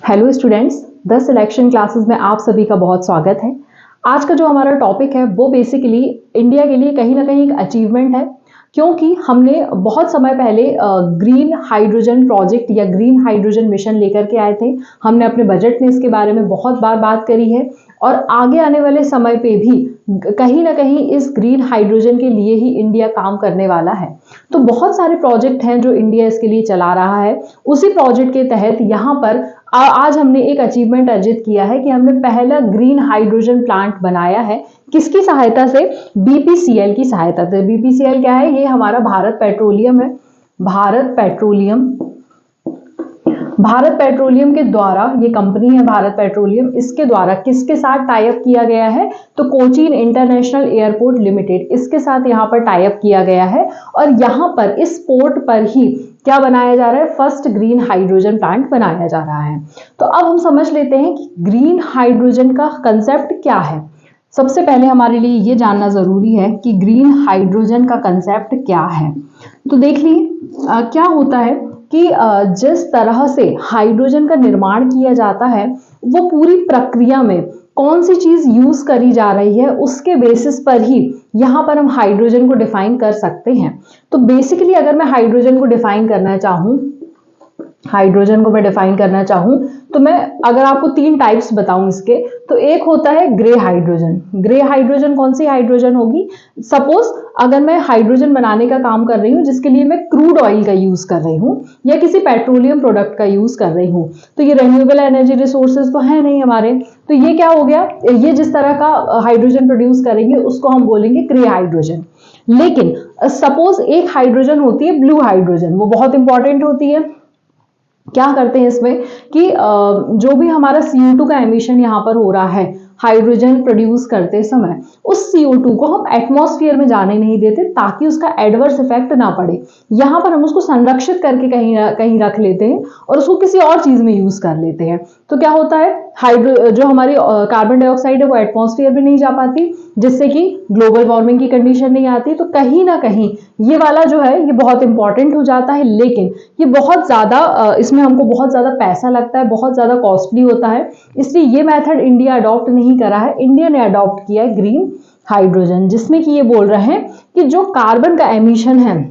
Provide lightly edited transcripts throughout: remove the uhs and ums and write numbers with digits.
Hello students, the selection classes में आप सभी का बहुत स्वागत है। आज का जो हमारा टॉपिक है वो बेसिकली इंडिया के लिए कहीं ना कहीं एक अचीवमेंट है, क्योंकि हमने बहुत समय पहले ग्रीन हाइड्रोजन प्रोजेक्ट या ग्रीन हाइड्रोजन मिशन लेकर के आए थे। हमने अपने बजट में इसके बारे में बहुत बार बात करी है और आगे आने वाले समय पे भी कहीं ना कहीं इस ग्रीन हाइड्रोजन के लिए ही इंडिया काम करने वाला है। तो बहुत सारे प्रोजेक्ट हैं जो इंडिया इसके लिए चला रहा है। उसी प्रोजेक्ट के तहत यहाँ पर आज हमने एक अचीवमेंट अर्जित किया है कि हमने पहला ग्रीन हाइड्रोजन प्लांट बनाया है। किसकी सहायता से? बीपीसीएल की सहायता से। बीपीसीएल क्या है? ये हमारा भारत पेट्रोलियम है। भारत पेट्रोलियम के द्वारा, ये कंपनी है भारत पेट्रोलियम, इसके द्वारा किसके साथ टाई अप किया गया है? तो कोचीन इंटरनेशनल एयरपोर्ट लिमिटेड, इसके साथ यहाँ पर टाई अप किया गया है और यहाँ पर इस पोर्ट पर ही क्या बनाया जा रहा है? फर्स्ट ग्रीन हाइड्रोजन प्लांट बनाया जा रहा है। तो अब हम समझ लेते हैं कि ग्रीन हाइड्रोजन का कंसेप्ट क्या है। सबसे पहले हमारे लिए ये जानना जरूरी है कि ग्रीन हाइड्रोजन का कंसेप्ट क्या है। तो देख लीजिए क्या होता है कि जिस तरह से हाइड्रोजन का निर्माण किया जाता है वो पूरी प्रक्रिया में कौन सी चीज यूज करी जा रही है उसके बेसिस पर ही यहाँ पर हम हाइड्रोजन को डिफाइन कर सकते हैं। तो बेसिकली अगर मैं हाइड्रोजन को डिफाइन करना चाहूँ तो मैं अगर आपको तीन टाइप्स बताऊं इसके, तो एक होता है ग्रे हाइड्रोजन। ग्रे हाइड्रोजन कौन सी हाइड्रोजन होगी? सपोज अगर मैं हाइड्रोजन बनाने का काम कर रही हूँ जिसके लिए मैं क्रूड ऑयल का यूज कर रही हूँ या किसी पेट्रोलियम प्रोडक्ट का यूज कर रही हूँ, तो ये रिन्यूएबल एनर्जी रिसोर्सेज तो है नहीं हमारे, तो ये क्या हो गया? ये जिस तरह का हाइड्रोजन प्रोड्यूस करेंगे उसको हम बोलेंगे ग्रे हाइड्रोजन। लेकिन सपोज एक हाइड्रोजन होती है ब्लू हाइड्रोजन, वो बहुत इंपॉर्टेंट होती है। क्या करते हैं इसमें कि जो भी हमारा CO2 का एमिशन यहाँ पर हो रहा है हाइड्रोजन प्रोड्यूस करते समय, उस CO2 को हम एटमॉस्फेयर में जाने नहीं देते ताकि उसका एडवर्स इफेक्ट ना पड़े। यहाँ पर हम उसको संरक्षित करके कहीं रख लेते हैं और उसको किसी और चीज में यूज कर लेते हैं। तो क्या होता है, जो हमारी कार्बन डाइऑक्साइड है वो एटमॉस्फेयर में नहीं जा पाती, जिससे कि ग्लोबल वार्मिंग की कंडीशन नहीं आती। तो कहीं ना कहीं ये वाला जो है ये बहुत इंपॉर्टेंट हो जाता है, लेकिन ये बहुत ज्यादा इसमें हमको बहुत ज्यादा पैसा लगता है, बहुत ज्यादा कॉस्टली होता है, इसलिए ये मेथड इंडिया अडॉप्ट नहीं करा है। इंडिया ने अडॉप्ट किया है ग्रीन हाइड्रोजन, जिसमें कि ये बोल रहे हैं कि जो कार्बन का एमिशन है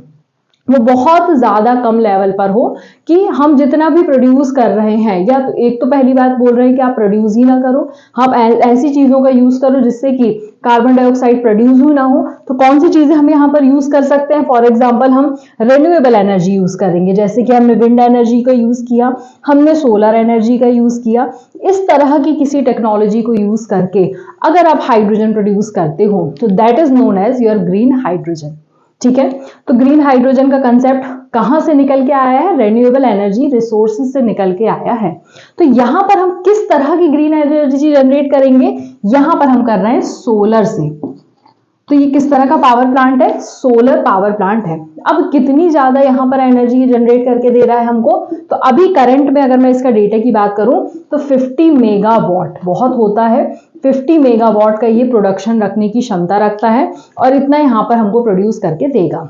वो बहुत ज्यादा कम लेवल पर हो, कि हम जितना भी प्रोड्यूस कर रहे हैं, या तो एक तो पहली बात बोल रहे हैं कि आप प्रोड्यूस ही ना करो, हम ऐसी चीजों का यूज करो जिससे कि कार्बन डाइऑक्साइड प्रोड्यूस ही ना हो। तो कौन सी चीजें हम यहाँ पर यूज कर सकते हैं? फॉर एग्जांपल हम रिन्यूएबल एनर्जी यूज करेंगे, जैसे कि हमने विंड एनर्जी का यूज किया, हमने सोलर एनर्जी का यूज किया। इस तरह की किसी टेक्नोलॉजी को यूज करके अगर आप हाइड्रोजन प्रोड्यूस करते हो तो that is known as your green hydrogen. ठीक है, तो ग्रीन हाइड्रोजन का कंसेप्ट कहां से निकल के आया है? रिन्यूएबल एनर्जी रिसोर्सेज से निकल के आया है। तो यहां पर हम किस तरह की ग्रीन एनर्जी जनरेट करेंगे? यहां पर हम कर रहे हैं सोलर से। तो ये किस तरह का पावर प्लांट है? सोलर पावर प्लांट है। अब कितनी ज्यादा यहाँ पर एनर्जी जनरेट करके दे रहा है हमको? तो अभी करंट में अगर मैं इसका डेटा की बात करूं तो 50 मेगावाट बहुत होता है। 50 मेगावाट का ये प्रोडक्शन रखने की क्षमता रखता है और इतना यहाँ पर हमको प्रोड्यूस करके देगा।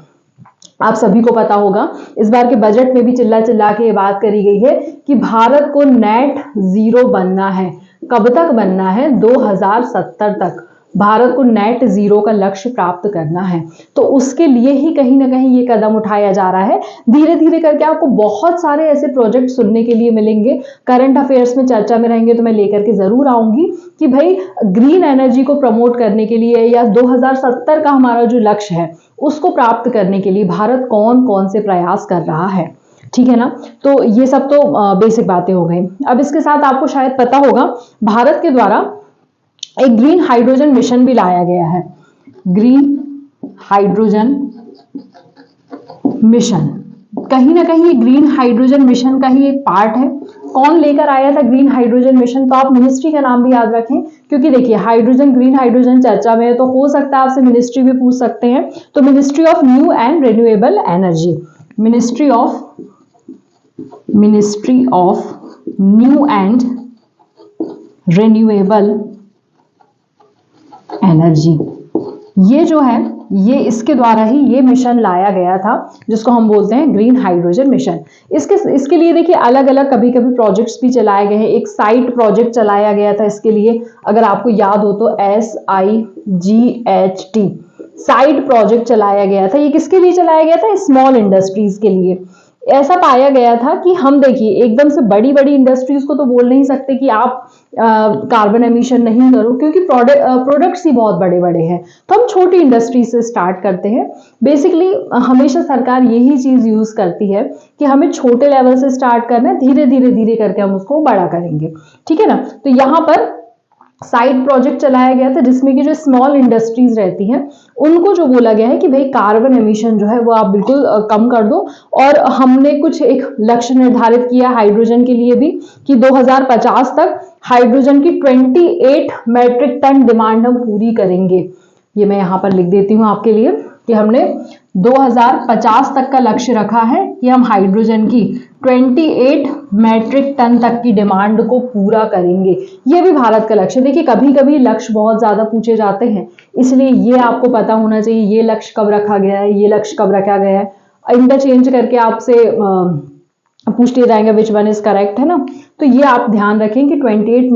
आप सभी को पता होगा इस बार के बजट में भी चिल्ला चिल्ला के ये बात करी गई है कि भारत को नेट जीरो बनना है। कब तक बनना है? 2070 तक भारत को नेट जीरो का लक्ष्य प्राप्त करना है। तो उसके लिए ही कहीं ना कहीं ये कदम उठाया जा रहा है। धीरे धीरे करके आपको बहुत सारे ऐसे प्रोजेक्ट सुनने के लिए मिलेंगे, करंट अफेयर्स में चर्चा में रहेंगे, तो मैं लेकर के जरूर आऊंगी कि भाई ग्रीन एनर्जी को प्रमोट करने के लिए या 2070 का हमारा जो लक्ष्य है उसको प्राप्त करने के लिए भारत कौन कौन से प्रयास कर रहा है। ठीक है ना? तो ये सब तो बेसिक बातें हो गई। अब इसके साथ आपको शायद पता होगा भारत के द्वारा एक ग्रीन हाइड्रोजन मिशन भी लाया गया है। ग्रीन हाइड्रोजन मिशन कहीं ना कहीं ग्रीन हाइड्रोजन मिशन का ही एक पार्ट है। कौन लेकर आया था ग्रीन हाइड्रोजन मिशन? तो आप मिनिस्ट्री का नाम भी याद रखें, क्योंकि देखिए हाइड्रोजन ग्रीन हाइड्रोजन चर्चा में है तो हो सकता है आपसे मिनिस्ट्री भी पूछ सकते हैं। तो ministry of new and renewable energy, ministry of new and renewable energy, ये जो है ये इसके द्वारा ही ये मिशन लाया गया था, जिसको हम बोलते हैं ग्रीन हाइड्रोजन मिशन। इसके लिए देखिए अलग अलग कभी कभी प्रोजेक्ट्स भी चलाए गए हैं। एक साइट प्रोजेक्ट चलाया गया था इसके लिए, अगर आपको याद हो तो SIGHT साइट प्रोजेक्ट चलाया गया था। ये किसके लिए चलाया गया था? स्मॉल इंडस्ट्रीज के लिए। ऐसा पाया गया था कि हम देखिए एकदम से बड़ी बड़ी इंडस्ट्रीज को तो बोल नहीं सकते कि आप कार्बन एमिशन नहीं करो, क्योंकि प्रोडक्ट्स ही बहुत बड़े बड़े हैं। तो हम छोटी इंडस्ट्री से स्टार्ट करते हैं। बेसिकली हमेशा सरकार यही चीज यूज करती है कि हमें छोटे लेवल से स्टार्ट करना है, धीरे धीरे धीरे करके हम उसको बड़ा करेंगे, ठीक है ना। तो यहाँ पर साइड प्रोजेक्ट चलाया गया था, जिसमें कि जो स्मॉल इंडस्ट्रीज रहती हैं उनको जो बोला गया है कि भाई कार्बन एमिशन जो है वो आप बिल्कुल कम कर दो। और हमने कुछ एक लक्ष्य निर्धारित किया हाइड्रोजन के लिए भी कि 2050 तक हाइड्रोजन की 28 मैट्रिक टन डिमांड हम पूरी करेंगे। ये मैं यहाँ पर लिख देती हूँ आपके लिए कि हमने 2050 तक का लक्ष्य रखा है कि हम हाइड्रोजन की 28 मैट्रिक टन तक की डिमांड को पूरा करेंगे। ये भी भारत का लक्ष्य। देखिए कभी कभी लक्ष्य बहुत ज्यादा पूछे जाते हैं, इसलिए ये आपको पता होना चाहिए ये लक्ष्य कब रखा गया है, ये लक्ष्य कब रखा गया है। इंटरचेंज करके आपसे पूछ लिया जाएगा विच वन इज करेक्ट, है ना। तो ये आप ध्यान रखें कि 28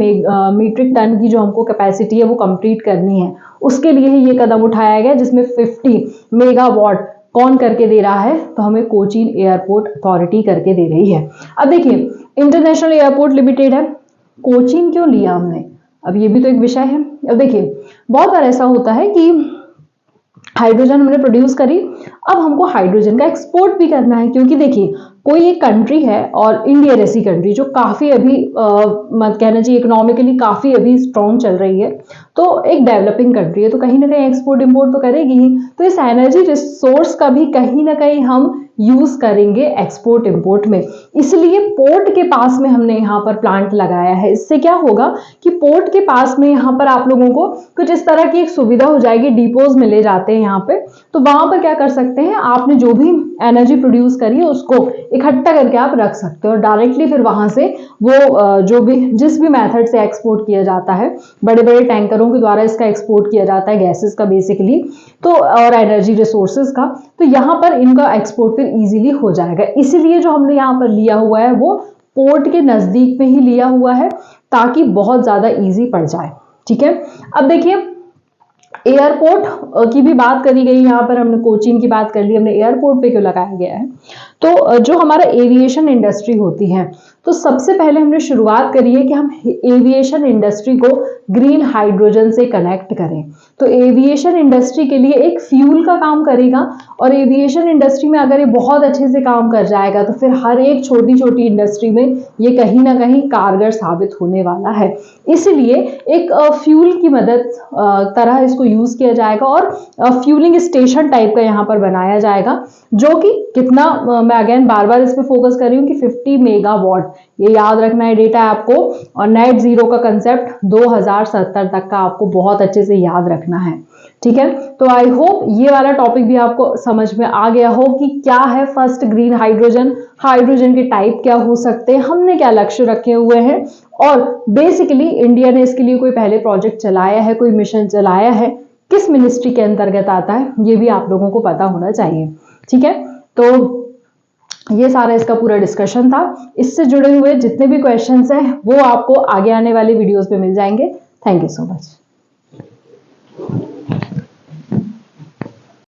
मीट्रिक टन की जो हमको कैपेसिटी है वो कंप्लीट करनी है। उसके लिए ही ये कदम उठाया गया, जिसमें 50 मेगावाट कौन करके दे रहा है? तो हमें कोचीन एयरपोर्ट अथॉरिटी करके दे रही है। अब देखिए इंटरनेशनल एयरपोर्ट लिमिटेड है, कोचीन क्यों लिया हमने? अब ये भी तो एक विषय है। अब देखिए बहुत बार ऐसा होता है कि हाइड्रोजन हमने प्रोड्यूस करी, अब हमको हाइड्रोजन का एक्सपोर्ट भी करना है, क्योंकि देखिए कोई एक कंट्री है और इंडिया जैसी कंट्री जो काफी अभी कहना चाहिए इकोनॉमिकली काफी अभी स्ट्रॉन्ग चल रही है, तो एक डेवलपिंग कंट्री है, तो कहीं ना कहीं एक्सपोर्ट इंपोर्ट तो करेगी ही। तो इस एनर्जी रिसोर्स का भी कहीं ना कहीं हम यूज करेंगे एक्सपोर्ट इंपोर्ट में। इसलिए पोर्ट के पास में हमने यहाँ पर प्लांट लगाया है। इससे क्या होगा कि पोर्ट के पास में यहाँ पर आप लोगों को कुछ इस तरह की एक सुविधा हो जाएगी, डिपोज मिले जाते हैं यहाँ पे। तो वहां पर क्या कर सकते हैं, आपने जो भी एनर्जी प्रोड्यूस करी है उसको इकट्ठा करके आप रख सकते हो और डायरेक्टली फिर वहां से वो जो भी जिस भी मेथड से एक्सपोर्ट किया जाता है, बड़े बड़े टैंकरों के द्वारा इसका एक्सपोर्ट किया जाता है गैसेस का बेसिकली, तो और एनर्जी रिसोर्सेज का, तो यहाँ पर इनका एक्सपोर्ट फिर इजीली हो जाएगा। इसीलिए जो हमने यहाँ पर लिया हुआ है वो पोर्ट के नजदीक में ही लिया हुआ है, ताकि बहुत ज्यादा इजी पड़ जाए, ठीक है। अब देखिए एयरपोर्ट की भी बात करी गई, यहाँ पर हमने कोचीन की बात कर ली, हमने एयरपोर्ट पे क्यों लगाया गया है? तो जो हमारा एविएशन इंडस्ट्री होती है, तो सबसे पहले हमने शुरुआत करी है कि हम एविएशन इंडस्ट्री को ग्रीन हाइड्रोजन से कनेक्ट करें। तो एविएशन इंडस्ट्री के लिए एक फ्यूल का काम करेगा, और एविएशन इंडस्ट्री में अगर ये बहुत अच्छे से काम कर जाएगा तो फिर हर एक छोटी छोटी इंडस्ट्री में ये कहीं ना कहीं कारगर साबित होने वाला है। इसलिए एक फ्यूल की मदद तरह इसको यूज किया जाएगा और फ्यूलिंग स्टेशन टाइप का यहाँ पर बनाया जाएगा, जो कि कितना मैं अगेन बार बार इस पे फोकस कर रही हूँ कि 50 मेगावाट, ये याद रखना है डेटा है आपको। और नेट जीरो का कंसेप्ट 2070 तक का आपको बहुत अच्छे से याद रखना है, ठीक है। तो आई होप ये वाला टॉपिक भी आपको समझ में आ गया हो कि क्या है फर्स्ट ग्रीन हाइड्रोजन, हाइड्रोजन के टाइप क्या हो सकते हैं, हमने क्या लक्ष्य रखे हुए हैं, और बेसिकली इंडिया ने इसके लिए कोई पहले प्रोजेक्ट चलाया है, कोई मिशन चलाया है, किस मिनिस्ट्री के अंतर्गत आता है, ये भी आप लोगों को पता होना चाहिए, ठीक है। तो ये सारा इसका पूरा डिस्कशन था। इससे जुड़े हुए जितने भी क्वेश्चंस हैं वो आपको आगे आने वाले वीडियोस पे मिल जाएंगे। Thank you so much.